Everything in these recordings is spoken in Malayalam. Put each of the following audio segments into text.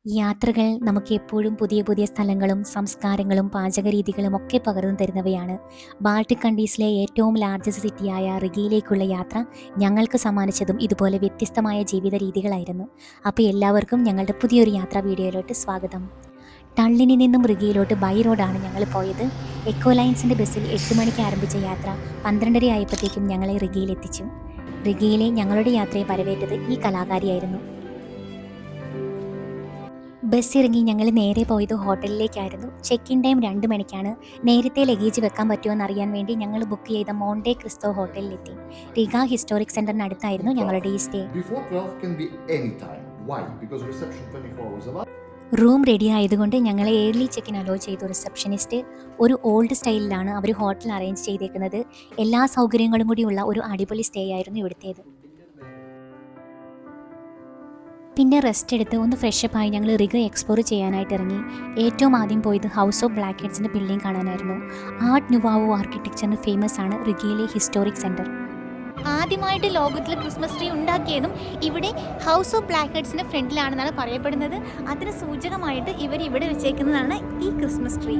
യാത്രകൾ നമുക്ക് എപ്പോഴും പുതിയ പുതിയ സ്ഥലങ്ങളും സംസ്കാരങ്ങളും പാചകരീതികളും ഒക്കെ പകർന്നു തരുന്നവയാണ്. ബാൾട്ടിക് കൺട്രീസിലെ ഏറ്റവും ലാർജസ്റ്റ് സിറ്റിയായ റിഗയിലേക്കുള്ള യാത്ര ഞങ്ങൾക്ക് സമ്മാനിച്ചതും ഇതുപോലെ വ്യത്യസ്തമായ ജീവിത രീതികളായിരുന്നു. അപ്പോൾ എല്ലാവർക്കും ഞങ്ങളുടെ പുതിയൊരു യാത്രാ വീഡിയോയിലോട്ട് സ്വാഗതം. ടള്ളിനിൽ നിന്നും റിഗയിലോട്ട് ബൈ റോഡാണ് ഞങ്ങൾ പോയത്. എക്കോ ലൈൻസിൻ്റെ ബസ്സിൽ 8 മണിക്ക് ആരംഭിച്ച യാത്ര 12:30 ആയപ്പോഴത്തേക്കും ഞങ്ങളെ റിഗയിലെത്തിച്ചു. റിഗയിലെ ഞങ്ങളുടെ യാത്രയെ വരവേറ്റത് ഈ കലാകാരിയായിരുന്നു. ബസ് ഇറങ്ങി ഞങ്ങൾ നേരെ പോയത് ഹോട്ടലിലേക്കായിരുന്നു. ചെക്ക് ഇൻ ടൈം 2 മണിക്കാണ്. നേരത്തെ ലഗേജ് വെക്കാൻ പറ്റുമോ എന്നറിയാൻ വേണ്ടി ഞങ്ങൾ ബുക്ക് ചെയ്ത മോണ്ടെ ക്രിസ്റ്റോ ഹോട്ടലിലെത്തി. റിഗ ഹിസ്റ്റോറിക് സെന്ററിനടുത്തായിരുന്നു ഞങ്ങളുടെ ഈ സ്റ്റേ. റൂം റെഡി ആയതുകൊണ്ട് ഞങ്ങളെ ഏർലി ചെക്കിൻ അലോ ചെയ്തു റിസപ്ഷനിസ്റ്റ്. ഒരു ഓൾഡ് സ്റ്റൈലിലാണ് അവർ ഹോട്ടൽ അറേഞ്ച് ചെയ്തേക്കുന്നത്. എല്ലാ സൗകര്യങ്ങളും കൂടിയുള്ള ഒരു അടിപൊളി സ്റ്റേ ആയിരുന്നു ഇവിടുത്തേത്. പിന്നെ റെസ്റ്റ് എടുത്ത് ഒന്ന് ഫ്രഷപ്പായി ഞങ്ങൾ റിഗ എക്സ്പ്ലോർ ചെയ്യാനായിട്ട് ഇറങ്ങി. ഏറ്റവും ആദ്യം പോയത് ഹൗസ് ഓഫ് ബ്ലാക്ക് ഹെഡ്സിൻ്റെ ബിൽഡിംഗ് കാണാനായിരുന്നു. ആർട്ട് നുവാവോ ആർക്കിടെക്ചറിന് ഫേമസ് ആണ് റിഗയിലെ ഹിസ്റ്റോറിക് സെൻറ്റർ. ആദ്യമായിട്ട് ലോകത്തിൽ ക്രിസ്മസ് ട്രീ ഉണ്ടാക്കിയതും ഇവിടെ ഹൗസ് ഓഫ് ബ്ലാക്ക് ഹെഡ്സിൻ്റെ ഫ്രണ്ടിലാണെന്നാണ് പറയപ്പെടുന്നത്. അതിന് സൂചകമായിട്ട് ഇവർ ഇവിടെ വെച്ചേക്കുന്നതാണ് ഈ ക്രിസ്മസ് ട്രീ.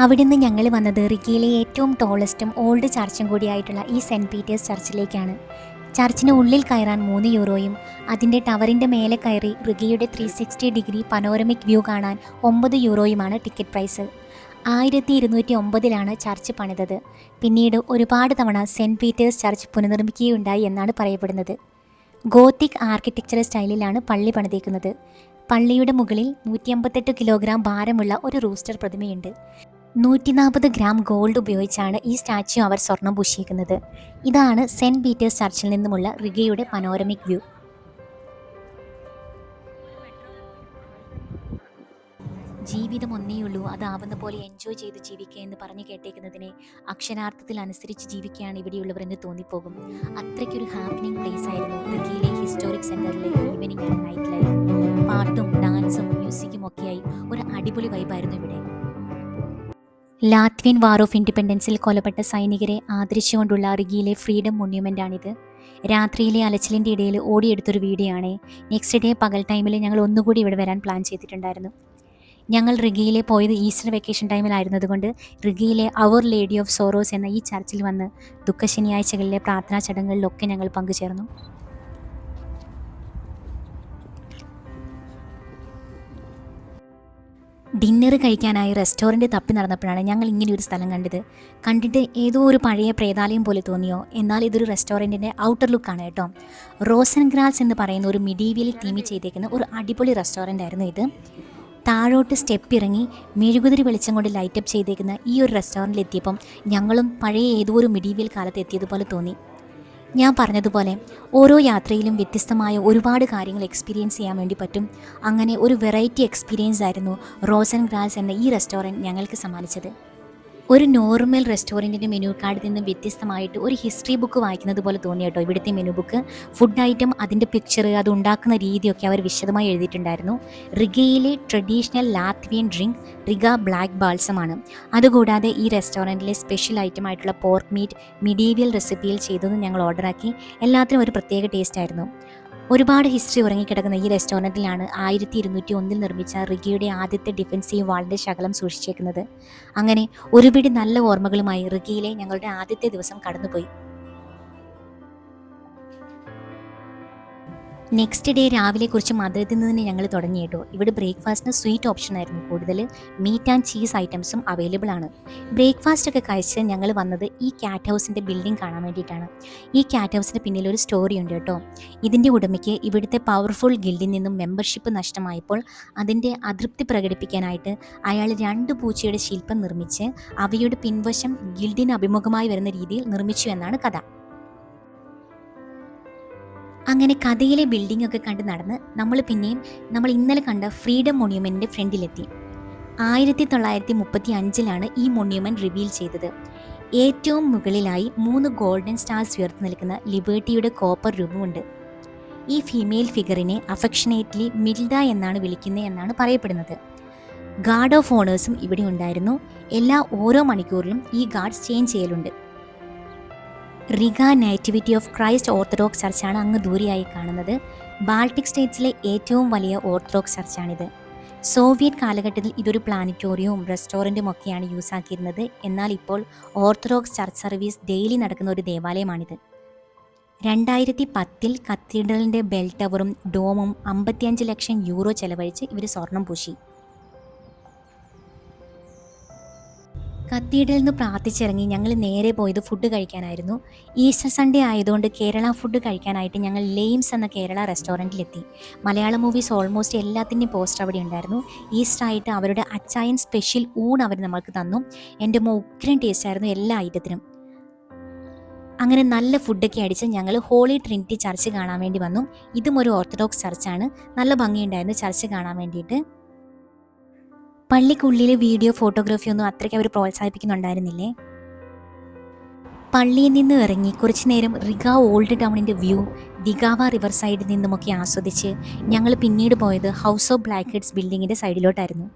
അവിടുന്ന് ഞങ്ങൾ വന്നത് റിഗയിലെ ഏറ്റവും ടോളസ്റ്റും ഓൾഡ് ചർച്ചും കൂടിയായിട്ടുള്ള ഈ സെൻറ്റ് പീറ്റേഴ്സ് ചർച്ചിലേക്കാണ്. ചർച്ചിന് ഉള്ളിൽ കയറാൻ 3 യൂറോയും അതിൻ്റെ ടവറിൻ്റെ മേലെ കയറി റിഗയുടെ 360 ഡിഗ്രി പനോരമിക് വ്യൂ കാണാൻ 9 യൂറോയുമാണ് ടിക്കറ്റ് പ്രൈസ്. 1209 ചർച്ച് പണിതത്. പിന്നീട് ഒരുപാട് തവണ സെൻറ്റ് പീറ്റേഴ്സ് ചർച്ച് പുനർനിർമ്മിക്കുകയുണ്ടായി എന്നാണ് പറയപ്പെടുന്നത്. ഗോത്തിക് ആർക്കിടെക്ചർ സ്റ്റൈലിലാണ് പള്ളി പണിതേക്കുന്നത്. പള്ളിയുടെ മുകളിൽ 158 കിലോഗ്രാം ഭാരമുള്ള ഒരു റൂസ്റ്റർ പ്രതിമയുണ്ട്. 140 ഗ്രാം ഗോൾഡ് ഉപയോഗിച്ചാണ് ഈ സ്റ്റാച്യു അവർ സ്വർണം പൂശിയിരിക്കുന്നത്. ഇതാണ് സെൻറ്റ് പീറ്റേഴ്സ് ചർച്ചിൽ നിന്നുമുള്ള റിഗയുടെ പനോരമിക് വ്യൂ. ജീവിതം ഒന്നേയുള്ളൂ, അതാവുന്ന പോലെ എൻജോയ് ചെയ്ത് ജീവിക്കുക എന്ന് പറഞ്ഞു കേട്ടേക്കുന്നതിനെ അക്ഷരാർത്ഥത്തിൽ അനുസരിച്ച് ജീവിക്കുകയാണ് ഇവിടെയുള്ളവർ എന്ന് തോന്നിപ്പോകും. അത്രയ്ക്കൊരു ഹാപ്പനിങ് പ്ലേസ് ആയിരുന്നു റിഗയിലെ ഹിസ്റ്റോറിക് സെൻറ്ററിലെ ഈവനിങ് ആൻഡ് നൈറ്റ് ലൈഫ്. പാട്ടും ഡാൻസും മ്യൂസിക്കും ഒക്കെയായി ഒരു അടിപൊളി വൈബായിരുന്നു ഇവിടെ. ലാത്വിയൻ വാർ ഓഫ് ഇൻഡിപെൻഡൻസിൽ കൊല്ലപ്പെട്ട സൈനികരെ ആദരിച്ചുകൊണ്ടുള്ള റിഗയിലെ ഫ്രീഡം മോണ്യുമെൻ്റാണിത്. രാത്രിയിലെ അലച്ചിലിൻ്റെ ഇടയിൽ ഓടിയെടുത്തൊരു വീഡിയോ ആണ്. നെക്സ്റ്റ് ഡേ പകൽ ടൈമിൽ ഞങ്ങൾ ഒന്നുകൂടി ഇവിടെ വരാൻ പ്ലാൻ ചെയ്തിട്ടുണ്ടായിരുന്നു. ഞങ്ങൾ റിഗയിലെ പോയത് ഈസ്റ്റർ വെക്കേഷൻ ടൈമിലായിരുന്നതുകൊണ്ട് റിഗയിലെ അവർ ലേഡി ഓഫ് സോറോസ് എന്ന ഈ ചർച്ചിൽ വന്ന് ദുഃഖശനിയാഴ്ചകളിലെ പ്രാർത്ഥനാ ചടങ്ങുകളിലൊക്കെ ഞങ്ങൾ പങ്കുചേർന്നു. ഡിന്നർ കഴിക്കാനായി റെസ്റ്റോറൻറ്റ് തപ്പി നടന്നപ്പോഴാണ് ഞങ്ങൾ ഇങ്ങനെ ഒരു സ്ഥലം കണ്ടിട്ട് ഏതോ ഒരു പഴയ പ്രേതാലയം പോലെ തോന്നിയോ. എന്നാൽ ഇതൊരു റെസ്റ്റോറൻറ്റിൻ്റെ ഔട്ടർ ലുക്കാണ് കേട്ടോ. റോസൻ ഗ്രാസ് എന്ന് പറയുന്ന ഒരു മിഡീവിയൽ തീമി ചെയ്തേക്കുന്ന ഒരു അടിപൊളി റെസ്റ്റോറൻ്റ് ആയിരുന്നു ഇത്. താഴോട്ട് സ്റ്റെപ്പ് ഇറങ്ങി മെഴുകുതിരി വെളിച്ചം കൊണ്ട് ലൈറ്റപ്പ് ചെയ്തേക്കുന്ന ഈ ഒരു റെസ്റ്റോറൻറ്റിൽ എത്തിയപ്പം ഞങ്ങളും പഴയ ഏതോ ഒരു മിഡീവിയൽ കാലത്ത് എത്തിയതുപോലെ തോന്നി. ഞാൻ പറഞ്ഞതുപോലെ ഓരോ യാത്രയിലും വ്യത്യസ്തമായ ഒരുപാട് കാര്യങ്ങൾ എക്സ്പീരിയൻസ് ചെയ്യാൻ വേണ്ടി പറ്റും. അങ്ങനെ ഒരു വെറൈറ്റി എക്സ്പീരിയൻസ് ആയിരുന്നു റോസൻ ഗ്രാസ് എന്ന ഈ റെസ്റ്റോറൻറ്റ് ഞങ്ങൾക്ക് സമ്മാനിച്ചത്. ഒരു നോർമൽ റെസ്റ്റോറൻറ്റിൻ്റെ മെനു കാർഡിൽ നിന്നും വ്യത്യസ്തമായിട്ട് ഒരു ഹിസ്റ്ററി ബുക്ക് വായിക്കുന്നത് പോലെ തോന്നി കേട്ടോ ഇവിടുത്തെ മെനു ബുക്ക്. ഫുഡ് ഐറ്റം, അതിൻ്റെ പിക്ചർ, അത് ഉണ്ടാക്കുന്ന രീതിയൊക്കെ അവർ വിശദമായി എഴുതിയിട്ടുണ്ടായിരുന്നു. റിഗയിലെ ട്രഡീഷണൽ ലാത്വിയൻ ഡ്രിങ്ക് റിഗ ബ്ലാക്ക് ബാൾസമാണ്. അതുകൂടാതെ ഈ റെസ്റ്റോറൻറ്റിലെ സ്പെഷ്യൽ ഐറ്റം ആയിട്ടുള്ള പോർക്ക് മീറ്റ് മിഡീവിയൽ റെസിപ്പിയിൽ ചെയ്തതും ഞങ്ങൾ ഓർഡറാക്കി. എല്ലാത്തിനും ഒരു പ്രത്യേക ടേസ്റ്റ് ആയിരുന്നു. ഒരുപാട് ഹിസ്റ്ററി ഉറങ്ങിക്കിടക്കുന്ന ഈ റെസ്റ്റോറൻറ്റിലാണ് 1201 നിർമ്മിച്ച റിഗയുടെ ആദ്യത്തെ ഡിഫൻസീവ് വാളിൻ്റെ ശകലം സൂക്ഷിച്ചേക്കുന്നത്. അങ്ങനെ ഒരുപിടി നല്ല ഓർമ്മകളുമായി റിഗയിലെ ഞങ്ങളുടെ ആദ്യത്തെ ദിവസം കടന്നുപോയി. നെക്സ്റ്റ് ഡേ രാവിലെ കുറച്ച് മധുരത്തിൽ നിന്ന് ഞങ്ങൾ തുടങ്ങി കേട്ടോ. ഇവിടെ ബ്രേക്ക്ഫാസ്റ്റിന് സ്വീറ്റ് ഓപ്ഷൻ ആയിരുന്നു കൂടുതൽ. മീറ്റ് ആൻഡ് ചീസ് ഐറ്റംസും അവൈലബിൾ ആണ്. ബ്രേക്ക്ഫാസ്റ്റ് ഒക്കെ കഴിച്ച് ഞങ്ങൾ വന്നത് ഈ ക്യാറ്റ് ഹൗസിൻ്റെ ബിൽഡിംഗ് കാണാൻ വേണ്ടിയിട്ടാണ്. ഈ ക്യാറ്റ് ഹൗസിൻ്റെ പിന്നിൽ ഒരു സ്റ്റോറി ഉണ്ട് കേട്ടോ. ഇതിൻ്റെ ഉടമയ്ക്ക് ഇവിടുത്തെ പവർഫുൾ ഗിൽഡിൽ നിന്നും മെമ്പർഷിപ്പ് നഷ്ടമായപ്പോൾ അതിൻ്റെ അതൃപ്തി പ്രകടിപ്പിക്കാനായിട്ട് അയാൾ 2 പൂച്ചയുടെ ശില്പം നിർമ്മിച്ച് അവയുടെ പിൻവശം ഗിൽഡിന് അഭിമുഖമായി വരുന്ന രീതിയിൽ നിർമ്മിച്ചു എന്നാണ് കഥ. അങ്ങനെ കഥയിലെ ബിൽഡിംഗ് ഒക്കെ കണ്ട് നടന്ന് നമ്മൾ ഇന്നലെ കണ്ട ഫ്രീഡം മോണ്യുമെൻറ്റിൻ്റെ ഫ്രണ്ടിലെത്തി. 1935 ഈ മോണ്യുമെൻറ്റ് റിവീൽ ചെയ്തത്. ഏറ്റവും മുകളിലായി 3 ഗോൾഡൻ സ്റ്റാർസ് ഉയർത്തി നിൽക്കുന്ന ലിബർട്ടിയുടെ കോപ്പർ രൂപമുണ്ട്. ഈ ഫീമെയിൽ ഫിഗറിനെ അഫക്ഷനേറ്റ്ലി മിൽഡ എന്നാണ് വിളിക്കുന്നത് എന്നാണ് പറയപ്പെടുന്നത്. ഗാർഡ് ഓഫ് ഓണേഴ്സും ഇവിടെ ഉണ്ടായിരുന്നു. ഓരോ മണിക്കൂറിലും ഈ ഗാർഡ്സ് ചേഞ്ച് ചെയ്യലുണ്ട്. റിഗ നേറ്റിവിറ്റി ഓഫ് ക്രൈസ്റ്റ് ഓർത്തഡോക്സ് ചർച്ചാണ് അങ്ങ് ദൂരെയായി കാണുന്നത്. ബാൾട്ടിക് സ്റ്റേറ്റ്സിലെ ഏറ്റവും വലിയ ഓർത്തഡോക്സ് ചർച്ചാണിത്. സോവിയറ്റ് കാലഘട്ടത്തിൽ ഇതൊരു പ്ലാനറ്റോറിയവും റെസ്റ്റോറൻറ്റും ഒക്കെയാണ് യൂസ് ആക്കിയിരുന്നത്. എന്നാൽ ഇപ്പോൾ ഓർത്തഡോക്സ് ചർച്ച് സർവീസ് ഡെയിലി നടക്കുന്ന ഒരു ദേവാലയമാണിത്. 2010 കത്തീഡ്രലിൻ്റെ ബെൽ ടവറും ഡോമും 55 ലക്ഷം യൂറോ ചെലവഴിച്ച് ഇവർ സ്വർണം പൂശി. കത്തീഡ്രലിൽ നിന്ന് പ്രാർത്ഥിച്ചിറങ്ങി ഞങ്ങൾ നേരെ പോയത് ഫുഡ് കഴിക്കാനായിരുന്നു. ഈസ്റ്റർ സൺഡേ ആയതുകൊണ്ട് കേരള ഫുഡ് കഴിക്കാനായിട്ട് ഞങ്ങൾ ലെയിംസ് എന്ന കേരള റെസ്റ്റോറൻറ്റിലെത്തി. മലയാളം മൂവീസ് ഓൾമോസ്റ്റ് എല്ലാത്തിൻ്റെയും പോസ്റ്റർ അവിടെ ഉണ്ടായിരുന്നു. ഈസ്റ്റർ ആയിട്ട് അവരുടെ അച്ചായൻ സ്പെഷ്യൽ ഊൺ അവർ നമ്മൾക്ക് തന്നു. എൻ്റെ ഉഗ്രൻ ടേസ്റ്റ് ആയിരുന്നു എല്ലാ ഐറ്റത്തിനും. അങ്ങനെ നല്ല ഫുഡൊക്കെ അടിച്ച് ഞങ്ങൾ ഹോളി ട്രിനിറ്റി ചർച്ച് കാണാൻ വേണ്ടി വന്നു. ഇതും ഒരു ഓർത്തഡോക്സ് ചർച്ചാണ്. നല്ല ഭംഗിയുണ്ടായിരുന്നു ചർച്ച് കാണാൻ വേണ്ടിയിട്ട്. പള്ളിക്കുള്ളിൽ വീഡിയോ ഫോട്ടോഗ്രാഫി ഒന്നും അത്രയ്ക്ക് അവർ പ്രോത്സാഹിപ്പിക്കുന്നുണ്ടായിരുന്നില്ലേ. പള്ളിയിൽ നിന്ന് ഇറങ്ങി കുറച്ചു നേരം റിഗ ഓൾഡ് ടൗണിൻ്റെ വ്യൂ ദിഗാവ റിവർ സൈഡിൽ നിന്നുമൊക്കെ ആസ്വദിച്ച് ഞങ്ങൾ പിന്നീട് പോയത് ഹൗസ് ഓഫ് ബ്ലാക്ക്ഹെഡ്സ് ബിൽഡിങ്ങിൻ്റെ സൈഡിലോട്ടായിരുന്നു.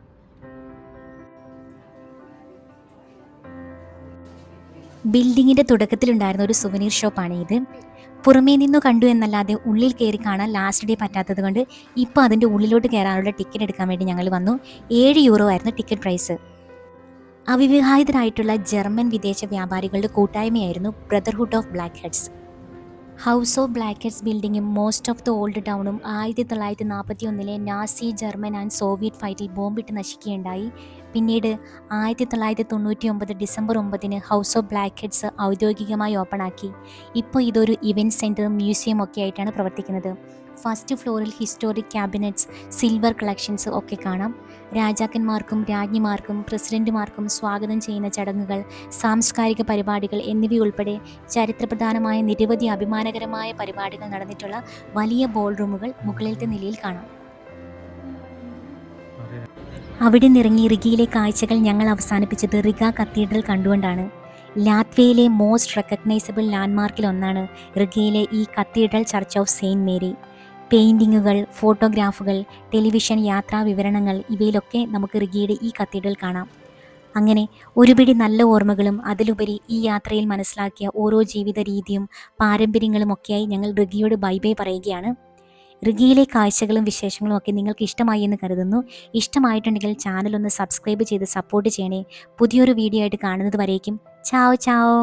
ബിൽഡിങ്ങിൻ്റെ തുടക്കത്തിലുണ്ടായിരുന്ന ഒരു സുവനീർ ഷോപ്പാണ് ഇത്. പുറമേ നിന്നു കണ്ടു എന്നല്ലാതെ ഉള്ളിൽ കയറി കാണാൻ ലാസ്റ്റ് ഡേ പറ്റാത്തത് കൊണ്ട് ഇപ്പോൾ അതിൻ്റെ ഉള്ളിലോട്ട് കയറാനുള്ള ടിക്കറ്റ് എടുക്കാൻ വേണ്ടി ഞങ്ങൾ വന്നു. 7 യൂറോ ആയിരുന്നു ടിക്കറ്റ് പ്രൈസ്. അവിവാഹിതരായിട്ടുള്ള ജർമ്മൻ വിദേശ വ്യാപാരികളുടെ കൂട്ടായ്മയായിരുന്നു brotherhood of black heads. House of black heads ബിൽഡിങ്ങും മോസ്റ്റ് ഓഫ് ദ ഓൾഡ് ടൗണും 1941 നാസി ജർമ്മൻ ആൻഡ് സോവിയറ്റ് ഫൈറ്റിൽ ബോംബിട്ട് നശിക്കുകയുണ്ടായി. പിന്നീട് 1999 December 9 house of black heads ഔദ്യോഗികമായി ഓപ്പണാക്കി. ഇപ്പോൾ ഇതൊരു ഇവൻറ്റ് സെൻറ്ററും മ്യൂസിയം ഒക്കെ ആയിട്ടാണ് പ്രവർത്തിക്കുന്നത്. ഫസ്റ്റ് ഫ്ലോറിൽ ഹിസ്റ്റോറിക് ക്യാബിനറ്റ്സ്, സിൽവർ കളക്ഷൻസ് ഒക്കെ കാണാം. രാജാക്കന്മാർക്കും രാജ്ഞിമാർക്കും പ്രസിഡന്റുമാർക്കും സ്വാഗതം ചെയ്യുന്ന ചടങ്ങുകൾ, സാംസ്കാരിക പരിപാടികൾ എന്നിവയുൾപ്പെടെ ചരിത്രപ്രധാനമായ നിരവധി അഭിമാനകരമായ പരിപാടികൾ നടന്നിട്ടുള്ള വലിയ ബോൾ റൂമുകൾ മുകളിലത്തെ നിലയിൽ കാണാം. അവിടെ നിറങ്ങി റിഗയിലെ കാഴ്ചകൾ ഞങ്ങൾ അവസാനിപ്പിച്ചത് റിഗ കത്തീഡ്രൽ കണ്ടുകൊണ്ടാണ്. ലാത്വിയയിലെ മോസ്റ്റ് റെക്കഗ്നൈസബിൾ ലാൻഡ്മാർക്കിൽ ഒന്നാണ് റിഗയിലെ ഈ cathedral church of saint Mary. പെയിൻറ്റിങ്ങുകൾ, ഫോട്ടോഗ്രാഫുകൾ, ടെലിവിഷൻ യാത്രാ വിവരണങ്ങൾ ഇവയിലൊക്കെ നമുക്ക് റിഗയുടെ ഈ കത്തീഡ്രൽ കാണാം. അങ്ങനെ ഒരുപിടി നല്ല ഓർമ്മകളും അതിലുപരി ഈ യാത്രയിൽ മനസ്സിലാക്കിയ ഓരോ ജീവിത രീതിയും പാരമ്പര്യങ്ങളും ഒക്കെയായി ഞങ്ങൾ റിഗയോട് ബൈ ബൈ പറയുകയാണ്. റിഗയിലെ കാഴ്ചകളും വിശേഷങ്ങളും ഒക്കെ നിങ്ങൾക്ക് ഇഷ്ടമായി എന്ന് കരുതുന്നു. ഇഷ്ടമായിട്ടുണ്ടെങ്കിൽ ചാനൽ ഒന്ന് സബ്സ്ക്രൈബ് ചെയ്ത് സപ്പോർട്ട് ചെയ്യണേ. പുതിയൊരു വീഡിയോ ആയിട്ട് കാണുന്നത് വരേക്കും ചാओ ചാओ.